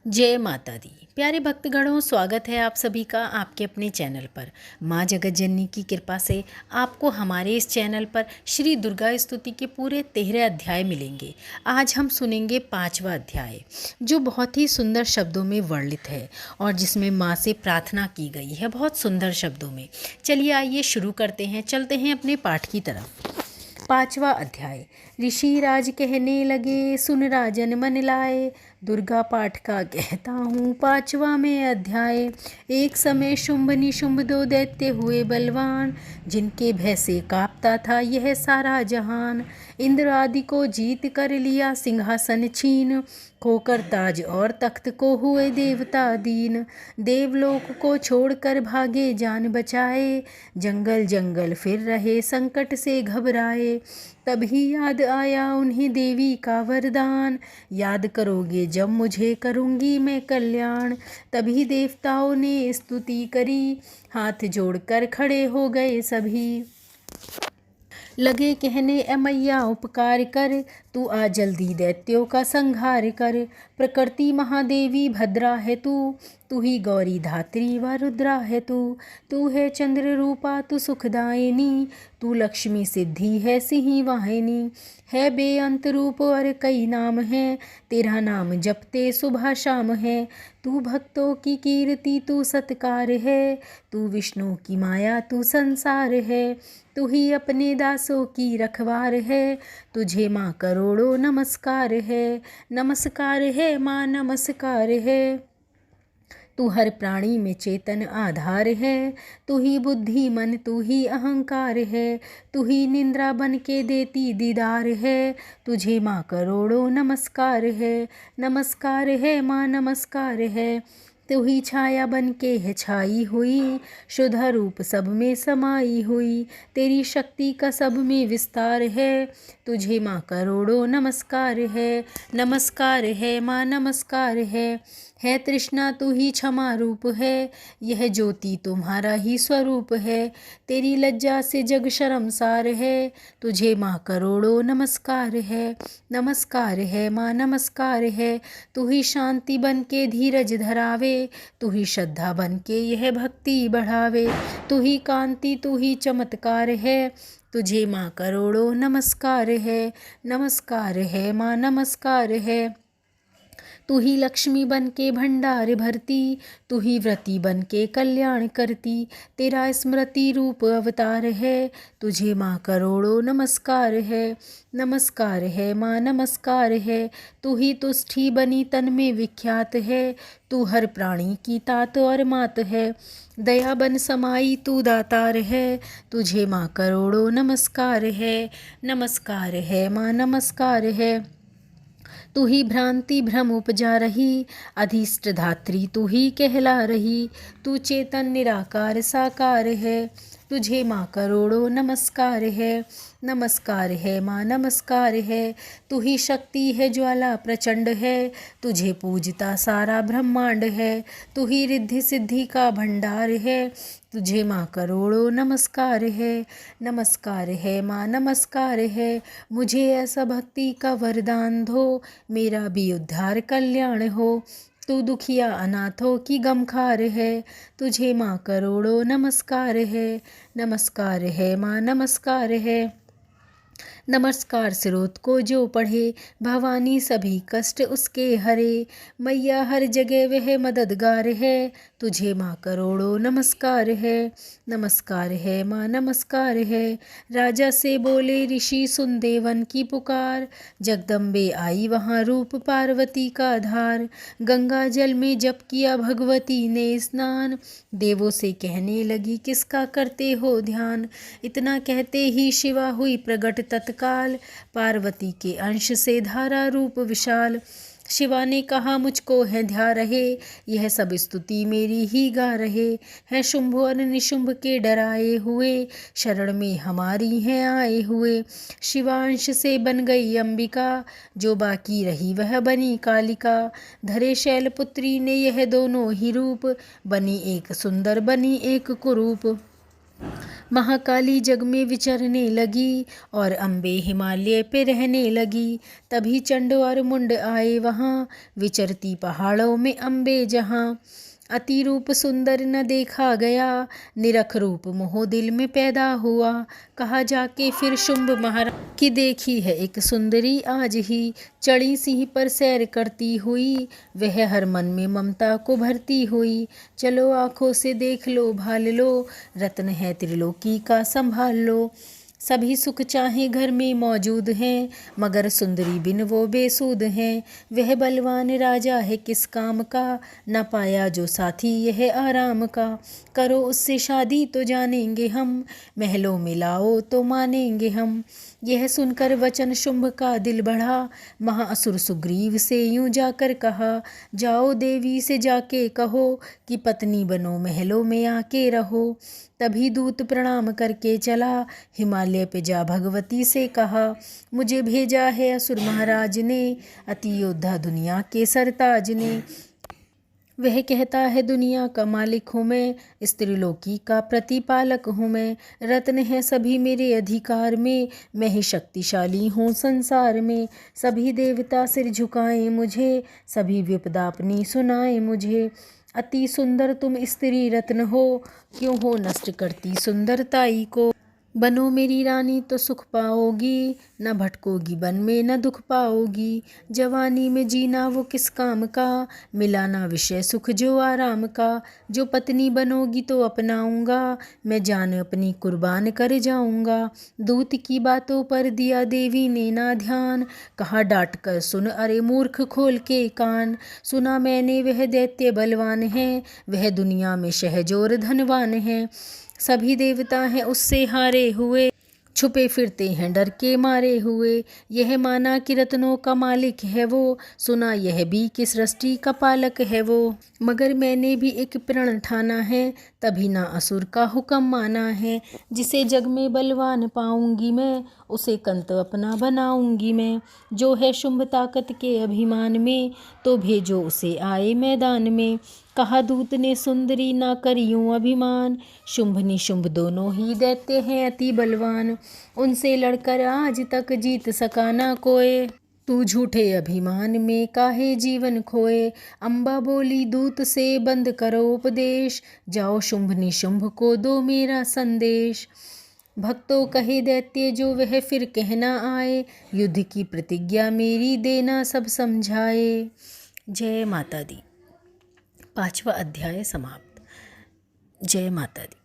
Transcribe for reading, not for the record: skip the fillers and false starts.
जय माता दी। प्यारे भक्तगणों, स्वागत है आप सभी का आपके अपने चैनल पर। माँ जगत जननी की कृपा से आपको हमारे इस चैनल पर श्री दुर्गा स्तुति के पूरे 13 अध्याय मिलेंगे। आज हम सुनेंगे 5वां अध्याय, जो बहुत ही सुंदर शब्दों में वर्णित है और जिसमें माँ से प्रार्थना की गई है बहुत सुंदर शब्दों में। चलिए आइए शुरू करते हैं, चलते हैं अपने पाठ की तरफ। 5वां अध्याय। ऋषि राज कहने लगे, सुन राजन मन लाए, दुर्गा पाठ का कहता हूँ 5वां में अध्याय। एक समय शुंभ निशुंभ दो दैत्य हुए बलवान, जिनके भय से कांपता था यह सारा जहान। इंद्र आदि को जीत कर लिया सिंहासन छीन, खोकर ताज और तख्त को हुए देवता दीन। देवलोक को छोड़कर भागे जान बचाए, जंगल जंगल फिर रहे संकट से घबराए। तभी याद आया उन्हें देवी का वरदान, याद करोगे जब मुझे करूँगी मैं कल्याण। तभी देवताओं ने स्तुति करी, हाथ जोड़कर खड़े हो गए सभी। लगे कहने ए मैया उपकार कर, तू आ जल्दी दैत्यों का संहार कर। प्रकृति महादेवी भद्रा है तू ही गौरी धात्री व रुद्रा है तू है चंद्र रूपा तू सुखदायिनी, तू लक्ष्मी सिद्धि है सिंही वाहिनी। है बेअंत रूप और कई नाम है, तेरा नाम जपते सुबह शाम है। तू भक्तों की कीर्ति तू सत्कार है, तू विष्णु की माया तू संसार है। तू ही अपने दासों की रखवार है, तुझे माँ करोड़ों नमस्कार है। नमस्कार है माँ नमस्कार है, तू हर प्राणी में चेतन आधार है। तू ही बुद्धि मन तू ही अहंकार है, तू ही निंद्रा बन के देती दीदार है। तुझे माँ करोड़ों नमस्कार है। नमस्कार है माँ नमस्कार है, तू ही छाया बन के है छाई हुई, शुद्ध रूप सब में समाई हुई। तेरी शक्ति का सब में विस्तार है, तुझे माँ करोड़ों नमस्कार है। नमस्कार है माँ नमस्कार है तृष्णा तू ही क्षमा रूप है, यह ज्योति तुम्हारा ही स्वरूप है। तेरी लज्जा से जग शर्मसार है, तुझे माँ करोड़ों नमस्कार है। नमस्कार है माँ नमस्कार है, तू ही शांति बन के धीरज धरावे, तू ही श्रद्धा बन के यह भक्ति बढ़ावे। तू ही कांति तू ही चमत्कार है, तुझे माँ करोड़ों नमस्कार है। नमस्कार है माँ नमस्कार है, तू ही लक्ष्मी बन के भंडार भरती, तू ही व्रती बन के कल्याण करती। तेरा स्मृति रूप अवतार है, तुझे माँ करोड़ों नमस्कार है। नमस्कार है माँ नमस्कार है, तू ही तुष्टि बनी तन में विख्यात है, तू हर प्राणी की तात और मात है। दया बन समाई तू दातार है, तुझे माँ करोड़ों नमस्कार है। नमस्कार है माँ नमस्कार है, तू ही भ्रांति भ्रम उपजा रही, अधिष्ट धात्री तू ही कहला रही। तू चेतन निराकार साकार है, तुझे माँ करोड़ों नमस्कार है। नमस्कार है माँ नमस्कार है, तू ही शक्ति है ज्वाला प्रचंड है, तुझे पूजता सारा ब्रह्मांड है। तू ही रिद्धि सिद्धि का भंडार है, तुझे माँ करोड़ों नमस्कार है। नमस्कार है माँ नमस्कार है, मुझे ऐसा भक्ति का वरदान दो, मेरा भी उद्धार कल्याण हो। तू दुखिया अनाथों की गमखार है, तुझे माँ करोड़ों नमस्कार है। नमस्कार है माँ नमस्कार है, नमस्कार स्रोत को जो पढ़े, भवानी सभी कष्ट उसके हरे। मैया हर जगह वह मददगार है, तुझे माँ करोड़ों नमस्कार है। नमस्कार है माँ नमस्कार है, राजा से बोले ऋषि सुन देवन की पुकार। जगदम्बे आई वहाँ रूप पार्वती का धार, गंगा जल में जप किया भगवती ने स्नान। देवों से कहने लगी किसका करते हो ध्यान, इतना कहते ही शिवा हुई प्रगट तत्काल, पार्वती के अंश से धारा रूप विशाल। शिवा ने कहा मुझको है ध्या रहे, यह सब स्तुति मेरी ही गा रहे। हैं शुंभ और निशुंभ के डराए हुए, शरण में हमारी हैं आए हुए। शिवांश से बन गई अंबिका, जो बाकी रही वह बनी कालिका। धरे शैलपुत्री ने यह दोनों ही रूप, बनी एक सुंदर बनी एक कुरूप। महाकाली जग में विचरने लगी और अम्बे हिमालय पे रहने लगी। तभी चंड और मुंड आए वहाँ, विचरती पहाड़ों में अम्बे जहाँ। अति रूप सुंदर न देखा गया, निरख रूप मोह दिल में पैदा हुआ। कहा जाके फिर शुंभ महाराज की देखी है एक सुंदरी आज ही, चढ़ी सिंह पर सैर करती हुई, वह हर मन में ममता को भरती हुई। चलो आंखों से देख लो भाल लो, रत्न है त्रिलोकी का संभाल लो। सभी सुख चाहे घर में मौजूद हैं, मगर सुंदरी बिन वो बेसूद हैं। वह बलवान राजा है किस काम का, न पाया जो साथी यह आराम का। करो उससे शादी तो जानेंगे हम, महलों में लाओ तो मानेंगे हम। यह सुनकर वचन शुंभ का दिल बढ़ा, महाअसुर सुग्रीव से यूं जाकर कहा, जाओ देवी से जाके कहो कि पत्नी बनो महलों में आके रहो। तभी दूत प्रणाम करके चला, हिमालय पे जा भगवती से कहा, मुझे भेजा है असुर महाराज ने, अति योद्धा दुनिया के सरताज ने। वह कहता है दुनिया का मालिक हूँ मैं, स्त्रीलोकी का प्रतिपालक हूँ मैं। रत्न है सभी मेरे अधिकार में, मैं ही शक्तिशाली हूँ संसार में। सभी देवता सिर झुकाएं मुझे, सभी विपदा अपनी सुनाएं मुझे। अति सुंदर तुम स्त्री रत्न हो, क्यों हो नष्ट करती सुंदरताई को। बनो मेरी रानी तो सुख पाओगी, न भटकोगी वन में न दुख पाओगी। जवानी में जीना वो किस काम का, मिलाना विषय सुख जो आराम का। जो पत्नी बनोगी तो अपनाऊंगा, मैं जान अपनी कुर्बान कर जाऊंगा। दूत की बातों पर दिया देवी ने ना ध्यान, कहा डांट कर सुन अरे मूर्ख खोल के कान। सुना मैंने वह दैत्य बलवान है, वह दुनिया में शहजोर धनवान है। सभी देवता हैं उससे हारे हुए, छुपे फिरते हैं डर के मारे हुए। यह माना कि रत्नों का मालिक है वो, सुना यह भी कि सृष्टि का पालक है वो। मगर मैंने भी एक प्रण ठाना है, तभी ना असुर का हुक्म माना है। जिसे जग में बलवान पाऊंगी मैं, उसे कंत अपना बनाऊंगी मैं। जो है शुंभ ताकत के अभिमान में, तो भेजो उसे आए मैदान में। कहा दूत ने सुंदरी ना करियूं अभिमान, शुंभ निशुंभ दोनों ही दैत्य हैं अति बलवान। उनसे लड़कर आज तक जीत सका ना कोई, तू झूठे अभिमान में काहे जीवन खोए। अम्बा बोली दूत से बंद करो उपदेश, जाओ शुंभ निशुंभ को दो मेरा संदेश। भक्तों कहे दैत्य जो वह फिर कहना आए, युद्ध की प्रतिज्ञा मेरी देना सब समझाए। जय माता दी। 5वां अध्याय समाप्त। जय माता दी।